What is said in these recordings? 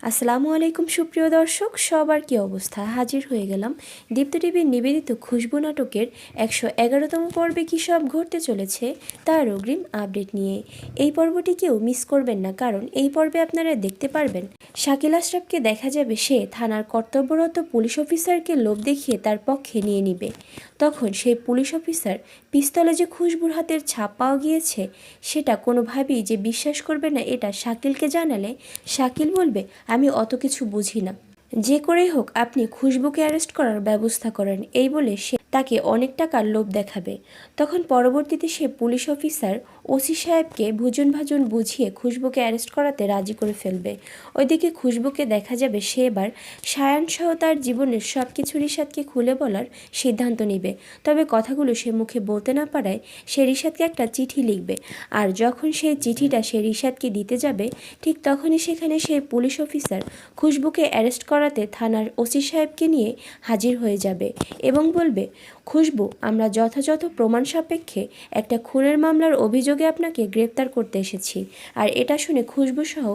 আসসালামু আলাইকুম সুপ্রিয় দর্শক, সবার কি অবস্থা? হাজির হয়ে গেলাম দীপ্ত টিভির নিবেদিত খুশবু নাটকের 111তম পর্বে কী সব ঘটতে চলেছে তার অগ্রিম আপডেট নিয়ে। এই পর্বটি কেউ মিস করবেন না, কারণ এই পর্বে আপনারা দেখতে পারবেন শাকিল আশরাফকে দেখা যাবে সে থানার কর্তব্যরত পুলিশ অফিসারকে লোভ দেখিয়ে তার পক্ষে নিয়ে নিবে। তখন সেই পুলিশ অফিসার পিস্তলে যে খুশবুর হাতের ছাপ পাওয়া গিয়েছে সেটা কোনোভাবেই যে বিশ্বাস করবে না, এটা শাকিলকে জানালে শাকিল বলবে, আমি অত কিছু বুঝি না, যে করেই হোক আপনি খুশবুকে অ্যারেস্ট করার ব্যবস্থা করেন। এই বলে সে তাকে অনেক টাকার লোভ দেখাবে। তখন পরবর্তীতে সে পুলিশ অফিসার ওসি সাহেবকে ভুজন ভাজন বুঝিয়ে খুশবুকে অ্যারেস্ট করাতে রাজি করে ফেলবে। ওইদিকে খুশবুকে দেখা যাবে সে এবার সায়ান সহ তার জীবনের সব কিছু রিশাদকে খুলে বলার সিদ্ধান্ত নেবে। তবে কথাগুলো সে মুখে বলতে না পারায় সে রিশাদকে একটা চিঠি লিখবে। আর যখন সেই চিঠিটা সে রিশাদকে দিতে যাবে, ঠিক তখনই সেখানে সেই পুলিশ অফিসার খুশবুকে অ্যারেস্ট করাতে থানার ওসি সাহেবকে নিয়ে হাজির হয়ে যাবে এবং বলবে, খুশবু, আমরা যথাযথ প্রমাণ সাপেক্ষে একটা খুনের মামলার অভিযোগে আপনাকে গ্রেপ্তার করতে এসেছি। আর এটা শুনে খুশবু সহ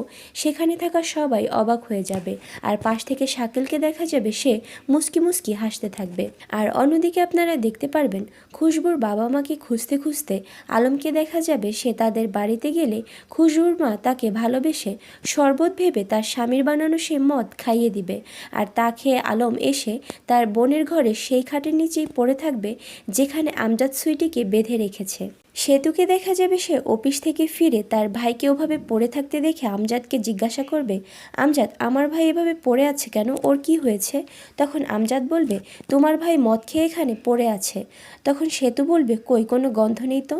সেখানে থাকা সবাই অবাক হয়ে যাবে। আর পাশ থেকে শাকিলকে দেখা যাবে সে মুস্কি মুস্কি হাসতে থাকবে। আর অন্যদিকে আপনারা দেখতে পারবেন খুশবুর বাবা মাকে খুঁজতে খুঁজতে আলমকে দেখা যাবে সে তাদের বাড়িতে গেলে খুশবুর মা তাকে ভালোবেসে শরবত ভেবে তার স্বামীর বানানো সে মদ খাইয়ে দিবে। আর তা খেয়ে আলম এসে তার বোনের ঘরে সেই খাটের নিচেই পড়ে থাকবে যেখানে আমজাদ সুইটিকে বেঁধে রেখেছে। সেতুকে দেখা যাবে সে অফিস থেকে ফিরে তার ভাইকে ওভাবে পড়ে থাকতে দেখে আমজাদকে জিজ্ঞাসা করবে, আমজাদ, আমার ভাই এভাবে পড়ে আছে কেন, ওর কি হয়েছে? তখন আমজাদ বলবে, তোমার ভাই মদ খেয়ে এখানে পড়ে আছে। তখন সেতু বলবে, কই, কোনো গন্ধ নেই তো।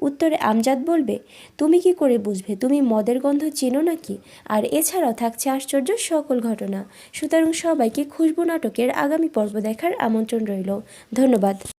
উত্তরে আমজাদ বলবে, তুমি কি করে বুঝবে? তুমি মদের গন্ধ চেনো নাকি? আর এছাড়াও থাকছে আশ্চর্য সকল ঘটনা। সুতরাং সবাইকে খুশবু নাটকের আগামী পর্ব দেখার আমন্ত্রণ রইল। ধন্যবাদ।